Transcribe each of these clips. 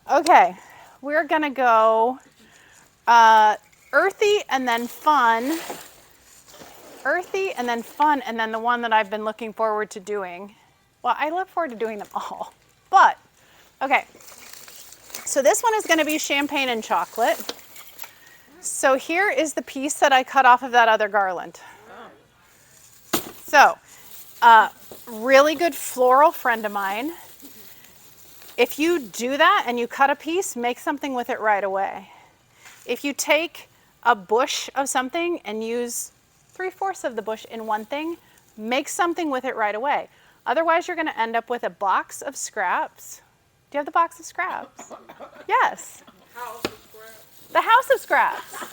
Okay, we're gonna go earthy and then fun. Earthy and then fun, and then the one that I've been looking forward to doing. Well, I look forward to doing them all, but okay. So this one is going to be champagne and chocolate. So here is the piece that I cut off of that other garland. So, really good floral friend of mine. If you do that and you cut a piece, make something with it right away. If you take a bush of something and use 3/4 of the bush in one thing, make something with it right away. Otherwise, you're going to end up with a box of scraps. Do you have the box of scraps? Yes. House of scraps. The house of scraps.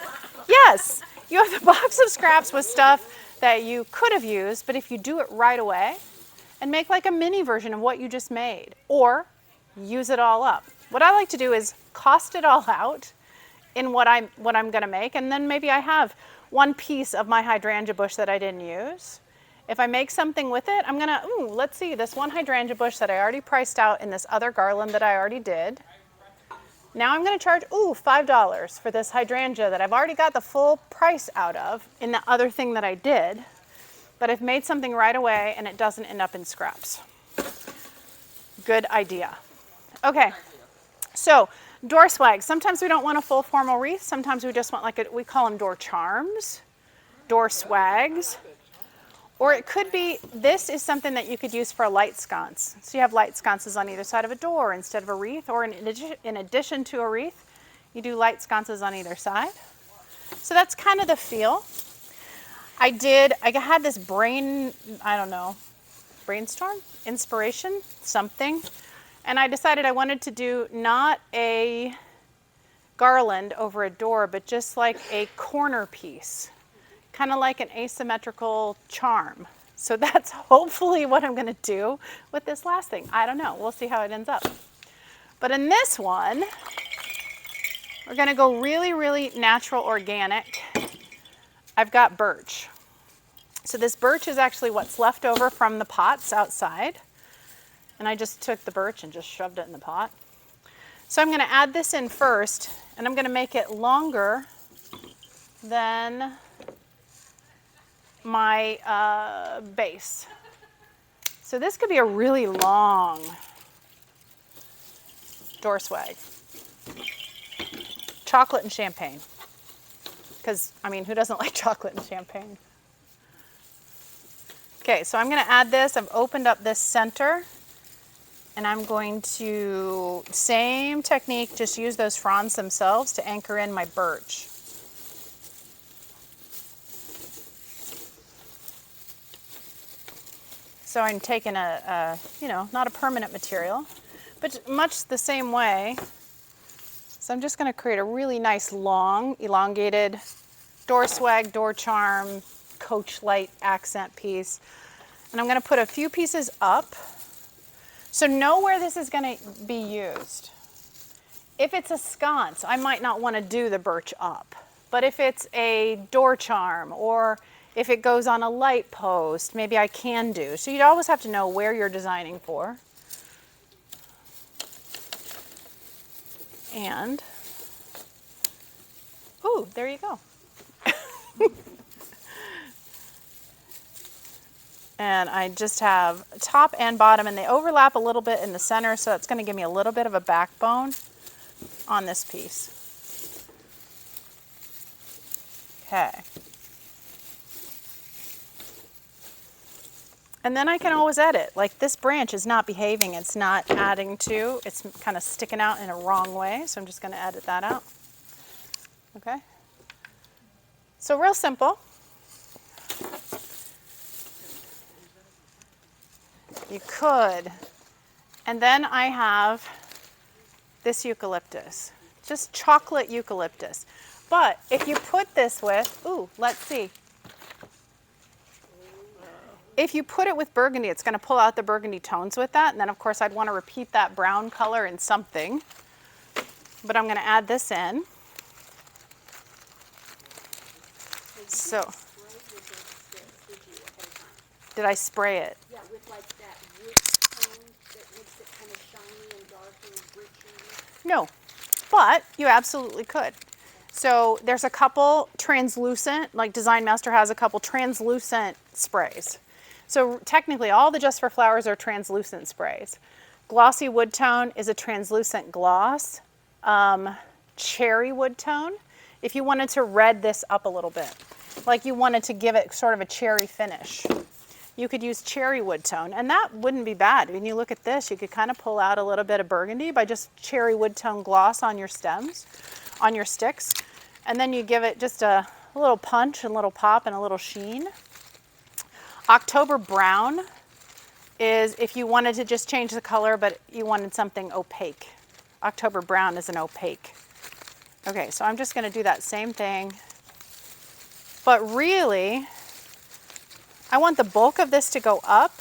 Yes. You have the box of scraps with stuff that you could have used, but if you do it right away and make like a mini version of what you just made, or use it all up. What I like to do is cost it all out in what I'm going to make, and then maybe I have one piece of my hydrangea bush that I didn't use. If I make something with it, I'm gonna, let's see, this one hydrangea bush that I already priced out in this other garland that I already did. Now I'm gonna charge, $5 for this hydrangea that I've already got the full price out of in the other thing that I did, but I've made something right away and it doesn't end up in scraps. Good idea. Okay, so door swags. Sometimes we don't want a full formal wreath. Sometimes we just want we call them door charms, door swags. Or it could be, this is something that you could use for a light sconce. So you have light sconces on either side of a door instead of a wreath, or in addition to a wreath, you do light sconces on either side. So that's kind of the feel. I had this brainstorm, inspiration, something. And I decided I wanted to do not a garland over a door, but just like a corner piece. Kind of like an asymmetrical charm. So that's hopefully what I'm going to do with this last thing. I don't know. We'll see how it ends up. But in this one, we're going to go really, really natural, organic. I've got birch. So this birch is actually what's left over from the pots outside. And I just took the birch and just shoved it in the pot. So I'm going to add this in first, and I'm going to make it longer than my base. So this could be a really long door swag. Chocolate and champagne. Because, who doesn't like chocolate and champagne? Okay, so I'm going to add this. I've opened up this center. And I'm going to, same technique, just use those fronds themselves to anchor in my birch. So I'm taking not a permanent material, but much the same way. So I'm just going to create a really nice long, elongated door swag, door charm, coach light accent piece. And I'm going to put a few pieces up. So know where this is going to be used. If it's a sconce, I might not want to do the birch up. But if it's a door charm, or if it goes on a light post, maybe I can do. So you'd always have to know where you're designing for. And, there you go. And I just have top and bottom, and they overlap a little bit in the center, so it's going to give me a little bit of a backbone on this piece. Okay. And then I can always edit. Like, this branch is not behaving, it's not adding to, it's kind of sticking out in a wrong way, so I'm just going to edit that out. Okay. So real simple. You could. And then I have this eucalyptus, just chocolate eucalyptus. But if you put this with, let's see. If you put it with burgundy, it's going to pull out the burgundy tones with that. And then, of course, I'd want to repeat that brown color in something. But I'm going to add this in. So, did I spray it? Yeah, with like that wood tone that makes it kind of shiny and dark No, but you absolutely could. So there's a couple translucent, like Design Master has a couple translucent sprays. So technically all the Just for Flowers are translucent sprays. Glossy Wood Tone is a translucent gloss. Cherry Wood Tone, if you wanted to red this up a little bit, like you wanted to give it sort of a cherry finish, you could use Cherry Wood Tone, and that wouldn't be bad. When you look at this, you could kind of pull out a little bit of burgundy by just Cherry Wood Tone gloss on your stems, on your sticks, and then you give it just a little punch and a little pop and a little sheen. October Brown is if you wanted to just change the color, but you wanted something opaque. October Brown is an opaque. Okay, so I'm just going to do that same thing, but really, I want the bulk of this to go up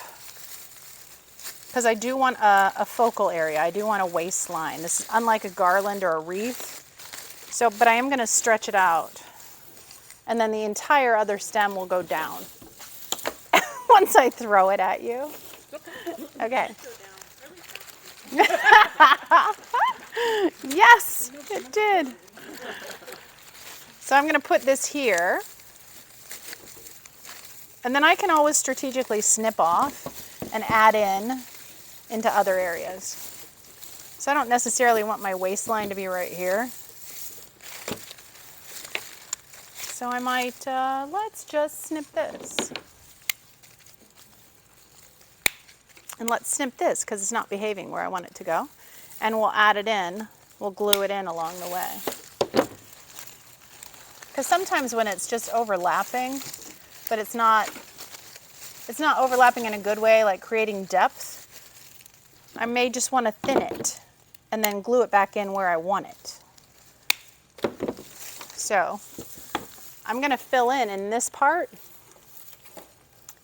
because I do want a focal area. I do want a waistline. This is unlike a garland or a wreath. So, but I am going to stretch it out. And then the entire other stem will go down once I throw it at you. Okay. Yes, it did. So I'm going to put this here. And then I can always strategically snip off and add in into other areas. So I don't necessarily want my waistline to be right here. So I might, let's just snip this. And let's snip this because it's not behaving where I want it to go. And we'll add it in, we'll glue it in along the way. Because sometimes when it's just overlapping, but it's not overlapping in a good way, like creating depth, I may just want to thin it and then glue it back in where I want it. So I'm going to fill in this part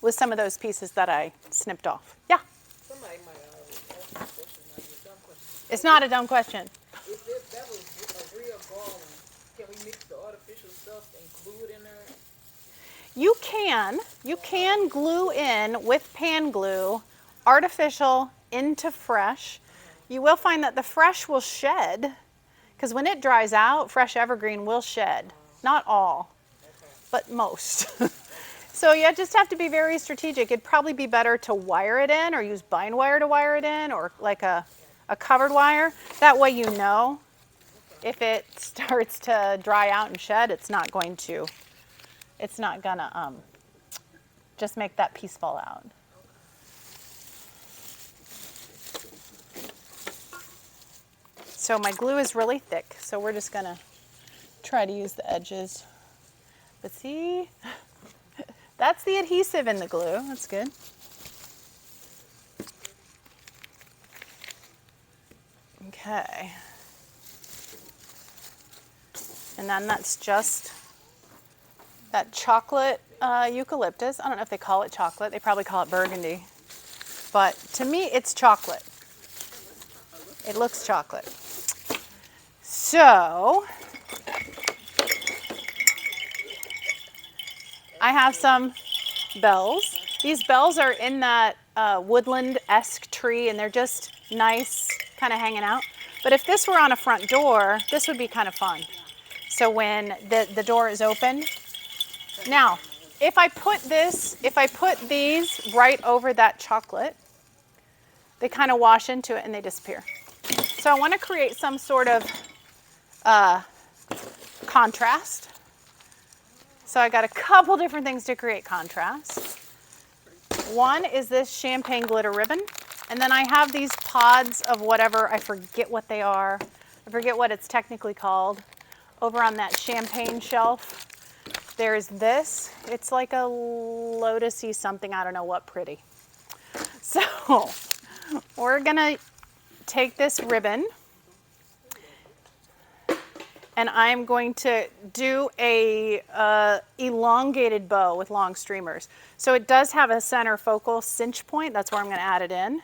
with some of those pieces that I snipped off. Yeah? Somebody might ask this question, might be a dumb question. It's not a dumb question. If that was a real garland, can we mix the artificial stuff and glue it in there? You can glue in with pan glue artificial into fresh. You will find that the fresh will shed because when it dries out, fresh evergreen will shed. Not all, but most. So you just have to be very strategic. It'd probably be better to wire it in or use bind wire to wire it in or like a covered wire. That way you know if it starts to dry out and shed, it's not gonna just make that piece fall out. So my glue is really thick, so we're just gonna try to use the edges. But see, that's the adhesive in the glue. That's good. Okay. And then that's just that chocolate eucalyptus. I don't know if they call it chocolate. They probably call it burgundy. But to me, it's chocolate. It looks chocolate. So I have some bells. These bells are in that woodland-esque tree, and they're just nice, kind of hanging out. But if this were on a front door, this would be kind of fun. So when the door is open. Now, if I put these right over that chocolate, they kind of wash into it and they disappear. So I want to create some sort of contrast. So I got a couple different things to create contrast. One is this champagne glitter ribbon. And then I have these pods of whatever, I forget what they are. I forget what it's technically called. Over on that champagne shelf, there's this. It's like a lotusy something, I don't know what, pretty. So we're gonna take this ribbon and I'm going to do a elongated bow with long streamers. So it does have a center focal cinch point. That's where I'm gonna add it in.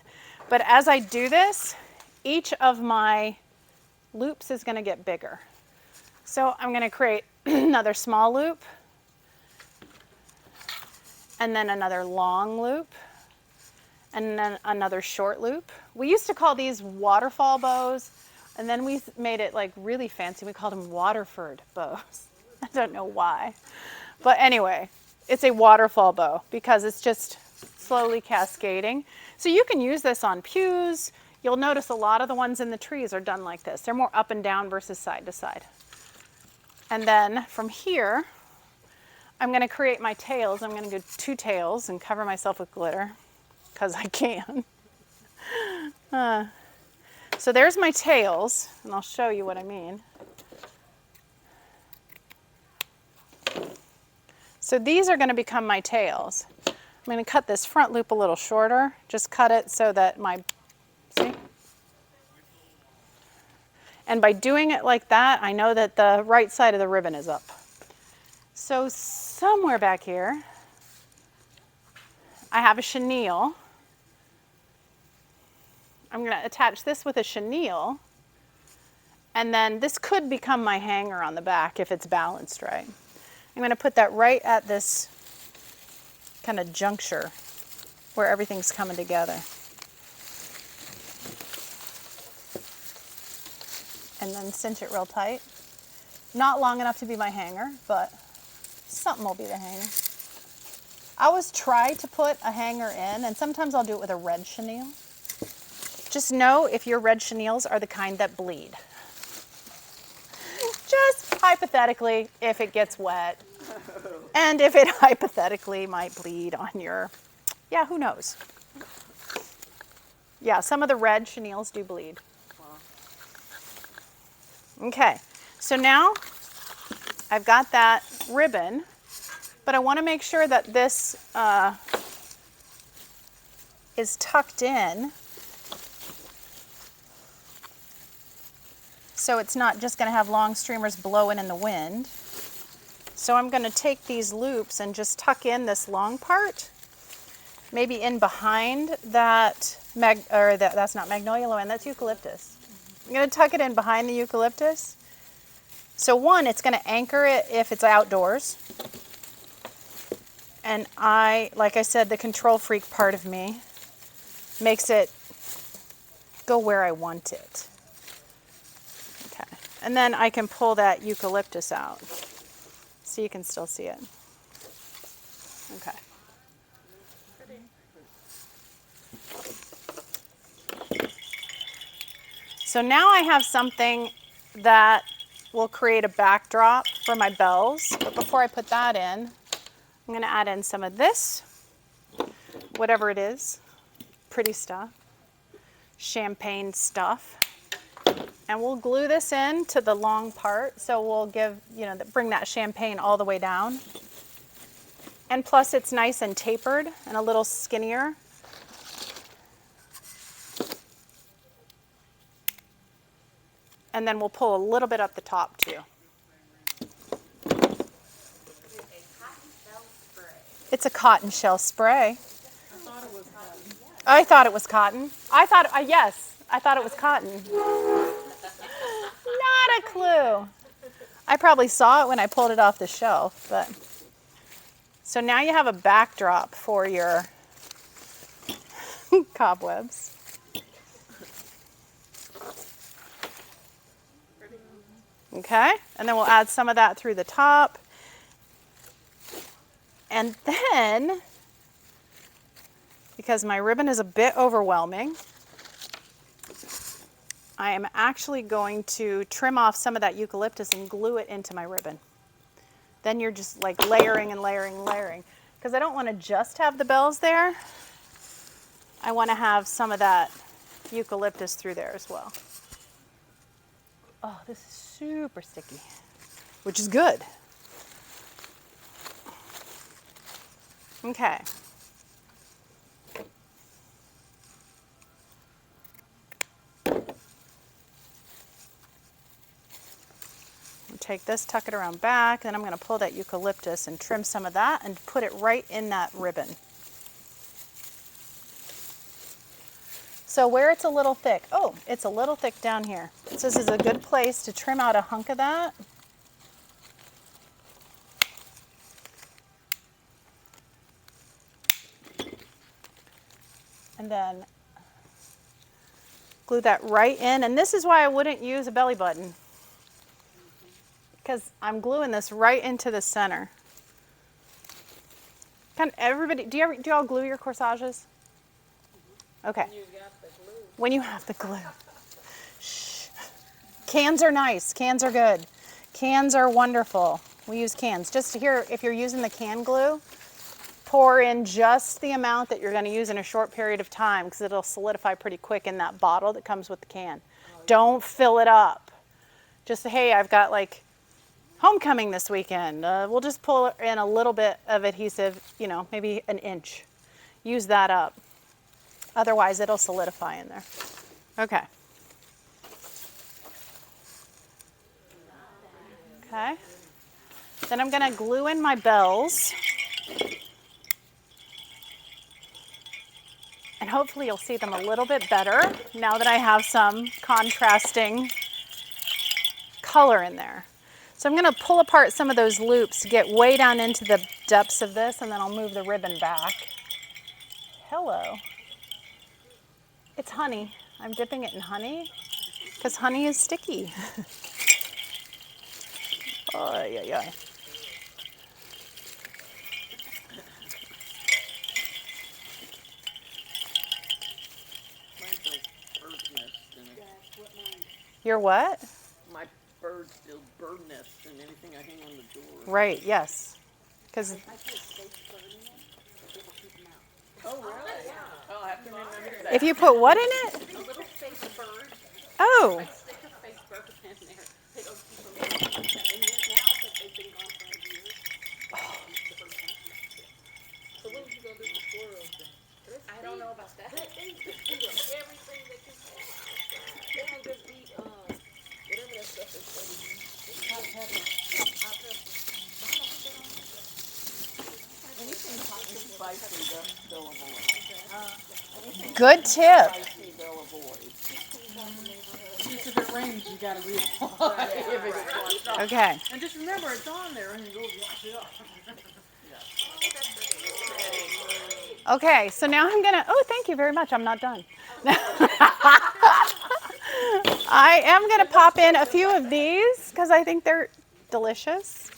But as I do this, each of my loops is gonna get bigger. So I'm gonna create another small loop and then another long loop and then another short loop. We used to call these waterfall bows, and then we made it like really fancy. We called them Waterford bows. I don't know why. But anyway, it's a waterfall bow because it's just slowly cascading. So you can use this on pews. You'll notice a lot of the ones in the trees are done like this. They're more up and down versus side to side. And then from here, I'm going to create my tails. I'm going to do 2 tails and cover myself with glitter because I can. So there's my tails, and I'll show you what I mean. So these are going to become my tails. I'm going to cut this front loop a little shorter. Just cut it so that see? And by doing it like that, I know that the right side of the ribbon is up. So somewhere back here, I have a chenille. I'm going to attach this with a chenille, and then this could become my hanger on the back if it's balanced right. I'm going to put that right at this kind of juncture where everything's coming together. And then cinch it real tight. Not long enough to be my hanger, but something will be the hanger. I always try to put a hanger in, and sometimes I'll do it with a red chenille. Just know if your red chenilles are the kind that bleed. Just hypothetically, if it gets wet, and if it hypothetically might bleed on your, yeah, who knows? Yeah, some of the red chenilles do bleed. Okay, so now I've got that ribbon, but I want to make sure that this is tucked in, so it's not just going to have long streamers blowing in the wind. So I'm going to take these loops and just tuck in this long part, maybe in behind that, that's not magnolia, Loann, that's eucalyptus. I'm going to tuck it in behind the eucalyptus. So one, it's going to anchor it if it's outdoors. And like I said, the control freak part of me makes it go where I want it. Okay. And then I can pull that eucalyptus out so you can still see it. Okay. So now I have something that will create a backdrop for my bells. But before I put that in, I'm going to add in some of this, whatever it is, pretty stuff, champagne stuff. And we'll glue this in to the long part, so we'll bring that champagne all the way down. And plus it's nice and tapered and a little skinnier. And then we'll pull a little bit up the top too. It's a cotton shell spray. I thought it was cotton. Yes, I thought it was cotton. Not a clue. I probably saw it when I pulled it off the shelf, but. So now you have a backdrop for your cobwebs. Okay, and then we'll add some of that through the top. And then, because my ribbon is a bit overwhelming, I am actually going to trim off some of that eucalyptus and glue it into my ribbon. Then you're just like layering and layering and layering. Because I don't want to just have the bells there. I want to have some of that eucalyptus through there as well. Oh, this is super sticky, which is good. Okay. Take this, tuck it around back, then I'm going to pull that eucalyptus and trim some of that and put it right in that ribbon. So where it's a little thick, it's a little thick down here. So this is a good place to trim out a hunk of that. And then glue that right in. And this is why I wouldn't use a belly button, because I'm gluing this right into the center. Kind of everybody, do y'all glue your corsages? Okay. You got the glue. When you have the glue. Shh. Cans are nice. Cans are good. Cans are wonderful. We use cans. Just here, if you're using the can glue, pour in just the amount that you're going to use in a short period of time, because it'll solidify pretty quick in that bottle that comes with the can. Don't fill it up. Just say, hey, I've got like homecoming this weekend. We'll just pull in a little bit of adhesive, you know, maybe an inch. Use that up. Otherwise, it'll solidify in there. Okay. Okay. Then I'm going to glue in my bells. And hopefully you'll see them a little bit better now that I have some contrasting color in there. So I'm going to pull apart some of those loops to get way down into the depths of this, and then I'll move the ribbon back. Hello. It's honey. I'm dipping it in honey because honey is sticky. Oh, yeah, yeah. Mine's a bird nest in it. That's what mine is. You're what? My birds build bird nests and anything I hang on the door. Right, yes. Because I put fake bird in it, so it'll keep them out. Oh, really? Oh, I have to remember that. if you put what in it? A little fake bird. Oh, Stick a fake bird in there. They don't keep them out. And then now that they've been gone for a year, the birds can't come back to it. So what are you gonna do with squirrels then? I don't know about that. They just eat everything that you say. They don't just eat whatever that stuff is that we eat. Hot pepper. Hot pepper. Anything spicy, they'll avoid. good tip. Spicy, they'll avoid. Just if it rains, you gotta reapply. If it gets washed off. Okay. And just remember, it's on there and you go wash it off. Okay, so now I'm gonna, oh, thank you very much. I'm not done. I am gonna pop in a few of these because I think they're delicious.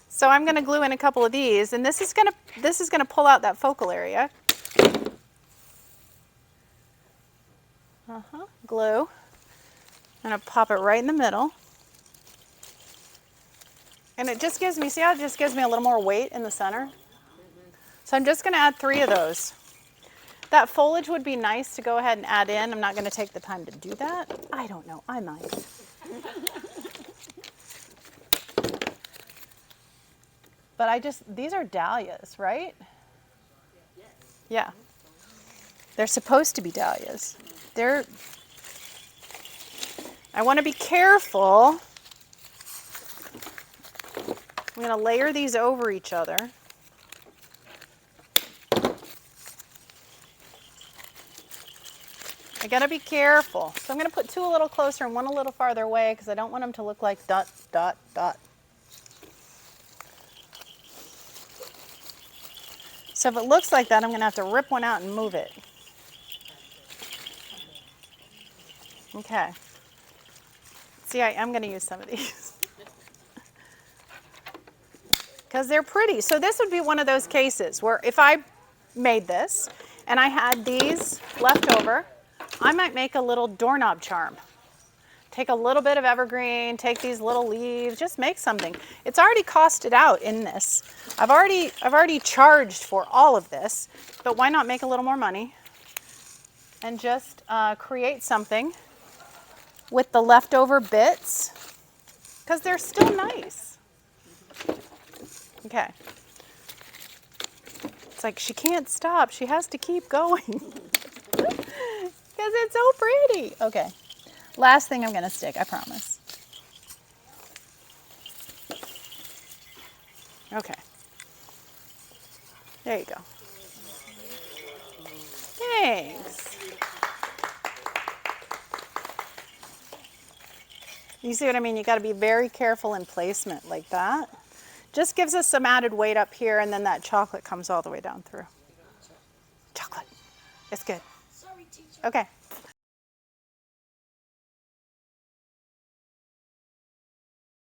So I'm gonna glue in a couple of these, and this is gonna pull out that focal area. Glue. I'm gonna pop it right in the middle. And it just gives me, see how it just gives me a little more weight in the center? So I'm just going to add 3 of those. That foliage would be nice to go ahead and add in. I'm not going to take the time to do that. I don't know. I might. But these are dahlias, right? Yeah. They're supposed to be dahlias. I want to be careful. I'm going to layer these over each other. I gotta be careful. So I'm gonna put 2 a little closer and 1 a little farther away because I don't want them to look like dot, dot, dot. So if it looks like that, I'm gonna have to rip one out and move it. Okay. See, I am gonna use some of these because they're pretty. So this would be one of those cases where if I made this and I had these left over, I might make a little doorknob charm. Take a little bit of evergreen, take these little leaves, just make something. It's already costed out in this. I've already charged for all of this, but why not make a little more money and just create something with the leftover bits, because they're still nice. Okay. It's like she can't stop. She has to keep going. Because it's so pretty. Okay. Last thing I'm going to stick, I promise. Okay. There you go. Thanks. You see what I mean? You got to be very careful in placement like that. Just gives us some added weight up here, and then that chocolate comes all the way down through. Chocolate. It's good. teacher. Okay.